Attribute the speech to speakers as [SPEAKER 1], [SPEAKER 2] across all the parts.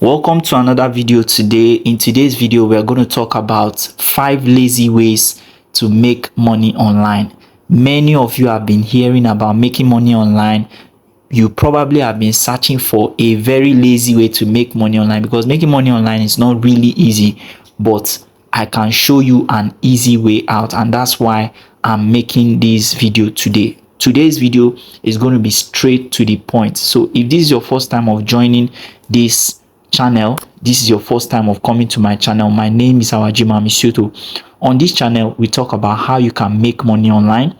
[SPEAKER 1] Welcome to another video today. In today's video, we are going to talk about 5 lazy ways to make money online. Many of you have been hearing about making money online. You probably have been searching for a very lazy way to make money online, because making money online is not really easy, but I can show you an easy way out, and that's why I'm making this video today. Today's video is going to be straight to the point. So if this is your first time of joining this channel, this is your first time of coming to my channel, my name is Awajima Misyoto. On this channel, we talk about how you can make money online,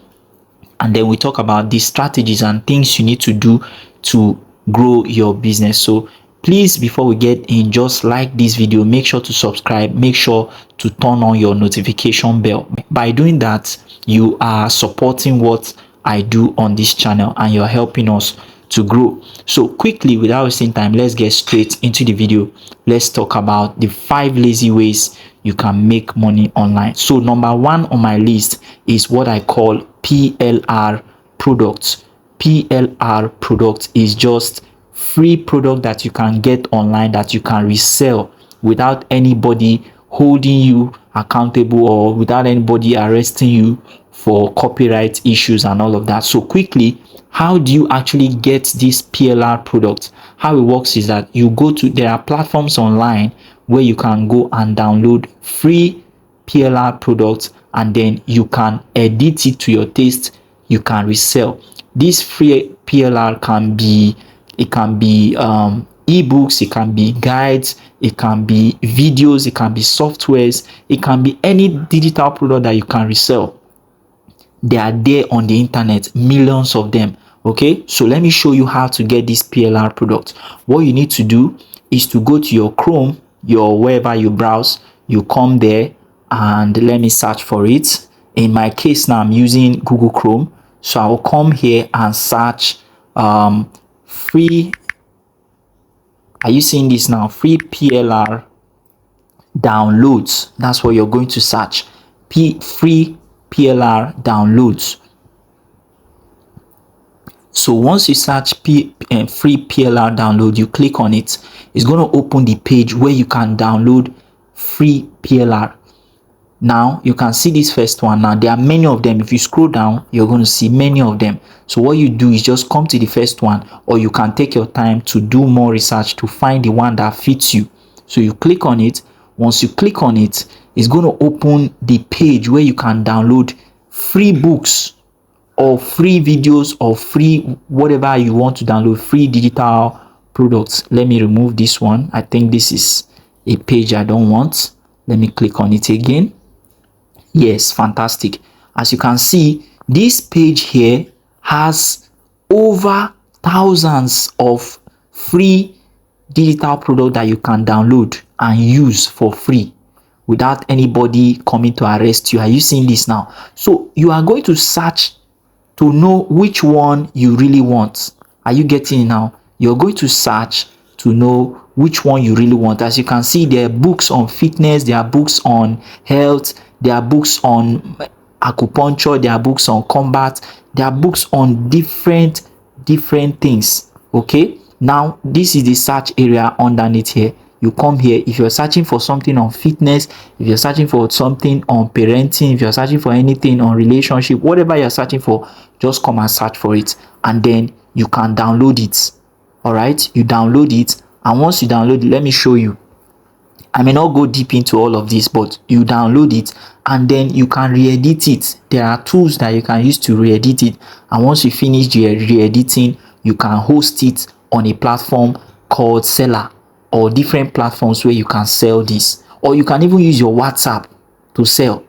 [SPEAKER 1] and then we talk about the strategies and things you need to do to grow your business. So please, before we get in, just like this video, make sure to subscribe, make sure to turn on your notification bell. By doing that, you are supporting what I do on this channel and you're helping us to grow. So quickly, without wasting time, let's get straight into the video. Let's talk about the 5 lazy ways you can make money online. So number 1 on my list is what I call PLR products. PLR product is just free product that you can get online that you can resell without anybody holding you accountable or without anybody arresting you for copyright issues and all of that. So quickly, how do you actually get this PLR product? How it works is that you go to, there are platforms online where you can go and download free PLR products, and then you can edit it to your taste. You can resell. This free PLR can be, it can be ebooks, it can be guides, it can be videos, it can be softwares, it can be any digital product that you can resell. They are there on the internet, millions of them. Okay, so let me show you how to get this PLR product. What you need to do is to go to your Chrome, your wherever you browse, you come there and let me search for it. In my case now, I'm using Google Chrome, so I'll come here and search free. Are you seeing this now? Free PLR downloads. That's what you're going to search. Free PLR downloads. So once you search free PLR download, you click on it. It's going to open the page where you can download free PLR. Now you can see this first one. Now there are many of them. If you scroll down, you're going to see many of them. So what you do is just come to the first one, or you can take your time to do more research to find the one that fits you. So you click on it. Once you click on it, it's going to open the page where you can download free books or free videos or free whatever you want to download, free digital products. Let me remove this one. I think this is a page I don't want. Let me click on it again. Yes, fantastic. As you can see, this page here has over thousands of free digital products that you can download and use for free without anybody coming to arrest you. Are you seeing this now? So you are going to search to know which one you really want. Are you getting it now? You're going to search to know which one you really want. As you can see, there are books on fitness, there are books on health, there are books on acupuncture, there are books on combat, there are books on different things. Okay, now this is the search area underneath here. You come here. If you're searching for something on fitness, if you're searching for something on parenting, if you're searching for anything on relationship, whatever you're searching for, just come and search for it, and then you can download it. All right, you download it, and once you download it, let me show you. I may not go deep into all of this, but you download it and then you can re-edit it. There are tools that you can use to re-edit it, and once you finish the re-editing, you can host it on a platform called Seller, or different platforms where you can sell this, or you can even use your WhatsApp to sell.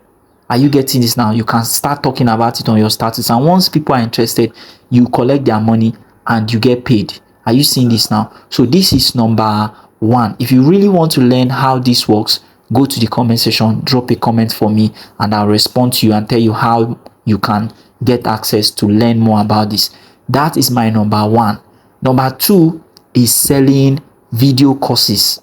[SPEAKER 1] Are you getting this now? You can start talking about it on your status, and once people are interested, you collect their money and you get paid. Are you seeing this now? So this is number 1. If you really want to learn how this works, go to the comment section, drop a comment for me, and I'll respond to you and tell you how you can get access to learn more about this. That is my number 1. Number 2 is selling video courses.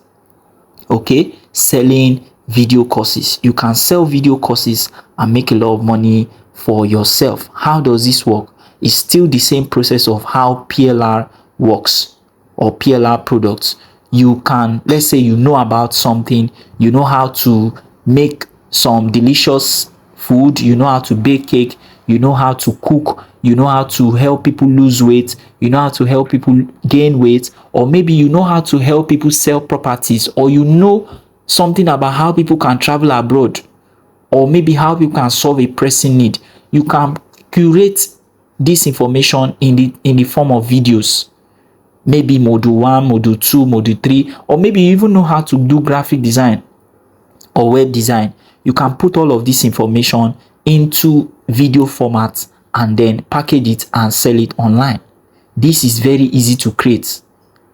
[SPEAKER 1] Okay, selling video courses. You can sell video courses and make a lot of money for yourself. How does this work? It's still the same process of how PLR works, or PLR products. you can, let's say you know about something, you know how to make some delicious food, you know how to bake cake, you know how to cook, you know how to help people lose weight, you know how to help people gain weight, or maybe you know how to help people sell properties, or you know something about how people can travel abroad, or maybe how people can solve a pressing need. You can curate this information in the form of videos, maybe module 1, module 2, module 3, or maybe you even know how to do graphic design or web design. You can put all of this information into video format and then package it and sell it online. This is very easy to create.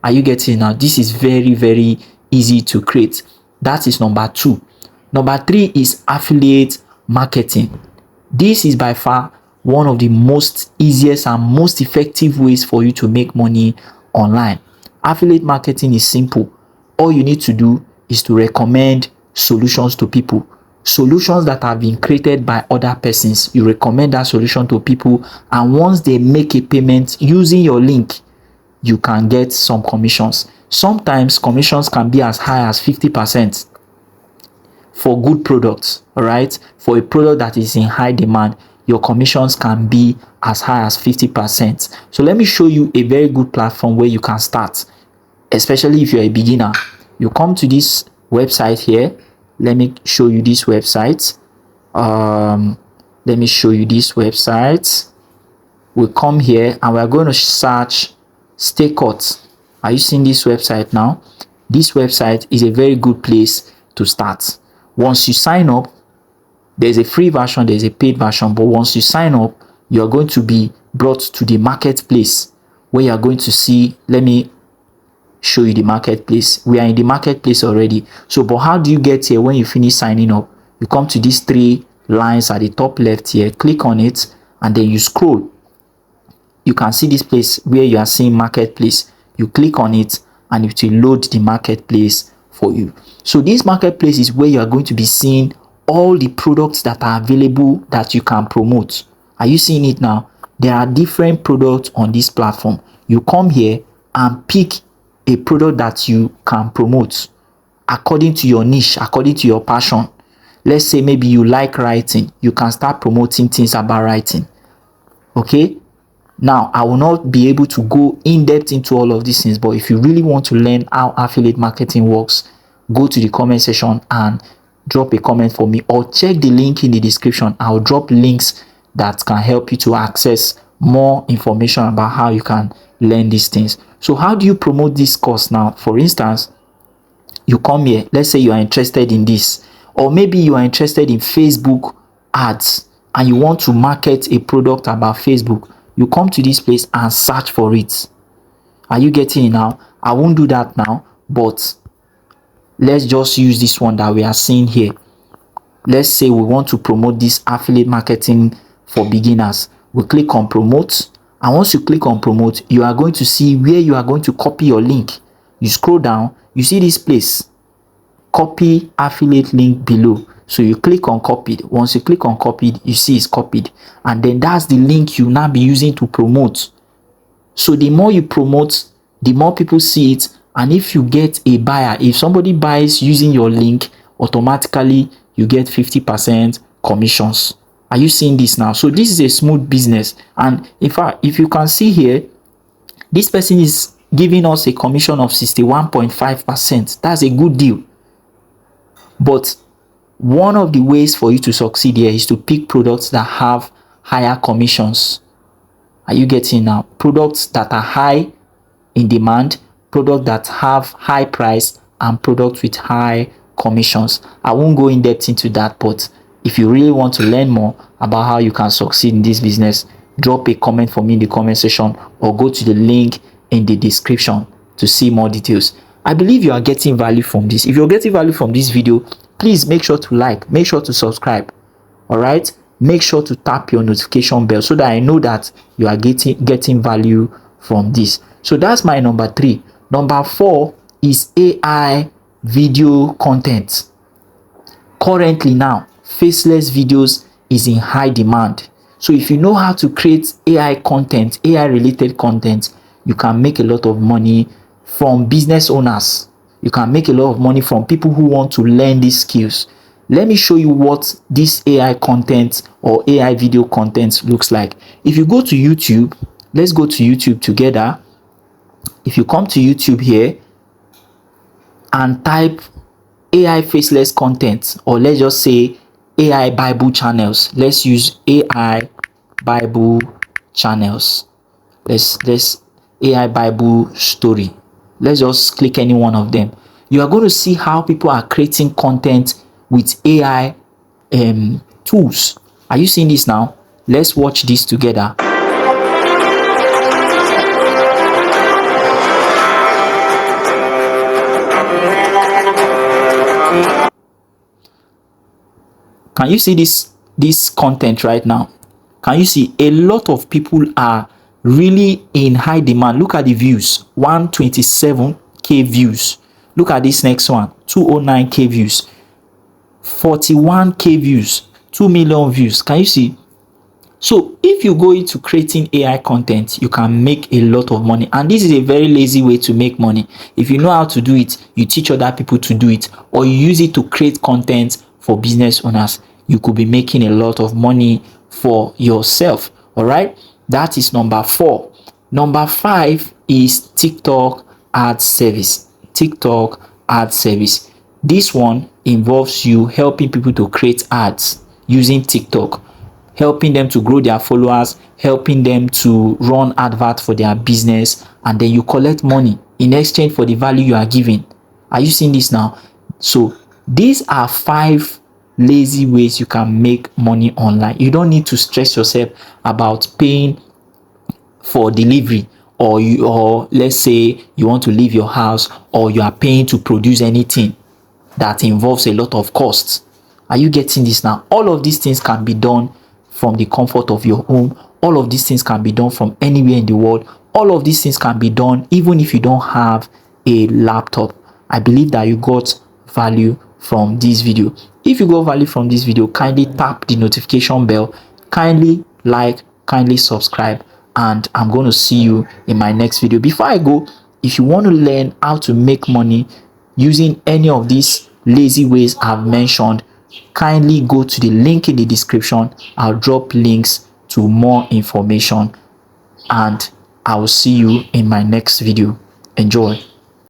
[SPEAKER 1] Are you getting it now? This is very easy to create. That is number 2. Number 3 is affiliate marketing. This is by far one of the most easiest and most effective ways for you to make money online. Affiliate marketing is simple. All you need to do is to recommend solutions to people, solutions that have been created by other persons. You recommend that solution to people, and once they make a payment using your link, you can get some commissions. Sometimes commissions can be as high as 50% for good products. All right, for a product that is in high demand, your commissions can be as high as 50%. So let me show you a very good platform where you can start, especially if you're a beginner. You come to this website here. Let me show you this website. Let me show you this website. We'll come here and we're going to search Stay Cut. Are you seeing this website now? This website is a very good place to start. Once you sign up, there's a free version, there's a paid version, but once you sign up, you're going to be brought to the marketplace where you're going to see, let me show you the marketplace. We are in the marketplace already. So, but how do you get here? When you finish signing up, you come to these 3 lines at the top left here, click on it, and then you scroll. You can see this place where you are seeing marketplace. You click on it and it will load the marketplace for you. So this marketplace is where you are going to be seeing all the products that are available that you can promote. Are you seeing it now? There are different products on this platform. You come here and pick a product that you can promote according to your niche, according to your passion. Let's say maybe you like writing. You can start promoting things about writing. Okay, now I will not be able to go in depth into all of these things, but if you really want to learn how affiliate marketing works, go to the comment section and drop a comment for me, or check the link in the description. I'll drop links that can help you to access more information about how you can learn these things. So how do you promote this course now? For instance, you come here, let's say you are interested in this, or maybe you are interested in Facebook ads and you want to market a product about Facebook. You come to this place and search for it. Are you getting it now? I won't do that now, but let's just use this one that we are seeing here. Let's say we want to promote this affiliate marketing for beginners. We click on promote, and once you click on promote, you are going to see where you are going to copy your link. You scroll down, you see this place, copy affiliate link below. So you click on copied. Once you click on copied, you see it's copied, and then that's the link you now be using to promote. So the more you promote, the more people see it, and if you get a buyer, if somebody buys using your link, automatically you get 50% commissions. Are you seeing this now? So this is a smooth business, and in fact, if you can see here, this person is giving us a commission of 61.5%. That's a good deal. But one of the ways for you to succeed here is to pick products that have higher commissions. Are you getting now? Products that are high in demand, products that have high price, and products with high commissions. I won't go in depth into that, but if you really want to learn more about how you can succeed in this business, drop a comment for me in the comment section, or go to the link in the description to see more details. I believe you are getting value from this. If you're getting value from this video, please make sure to like, make sure to subscribe. All right, make sure to tap your notification bell so that I know that you are getting value from this. So that's my number 3. Number 4 is AI video content. Currently now, faceless videos is in high demand. So if you know how to create AI content, AI related content, you can make a lot of money from business owners. You can make a lot of money from people who want to learn these skills. Let me show you what this AI content or AI video content looks like. If you go to YouTube, let's go to YouTube together. If you come to YouTube here and type AI faceless content, or let's just say AI Bible channels. Let's use AI Bible channels. Let's AI Bible story. Let's just click any one of them. You are going to see how people are creating content with AI tools. Are you seeing this now? Let's watch this together. Can you see this content right now? Can you see a lot of people are really in high demand? Look at the views, 127k views. Look at this next one, 209k views, 41k views, 2 million views. Can you see? So if you go into creating AI content, you can make a lot of money, and this is a very lazy way to make money. If you know how to do it, you teach other people to do it, or you use it to create content for business owners, you could be making a lot of money for yourself. All right, that is number 4. Number 5 is TikTok ad service. TikTok ad service. This one involves you helping people to create ads using TikTok, helping them to grow their followers, helping them to run adverts for their business, and then you collect money in exchange for the value you are giving. Are you seeing this now? So these are 5 lazy ways you can make money online. You don't need to stress yourself about paying for delivery, or let's say you want to leave your house, or you are paying to produce anything that involves a lot of costs. Are you getting this now? All of these things can be done from the comfort of your home. All of these things can be done from anywhere in the world. All of these things can be done even if you don't have a laptop. I believe that you got value from this video. If you got value from this video, kindly tap the notification bell, kindly like, kindly subscribe, and I'm going to see you in my next video. Before I go, if you want to learn how to make money using any of these lazy ways I've mentioned, kindly go to the link in the description. I'll drop links to more information, and I will see you in my next video. Enjoy.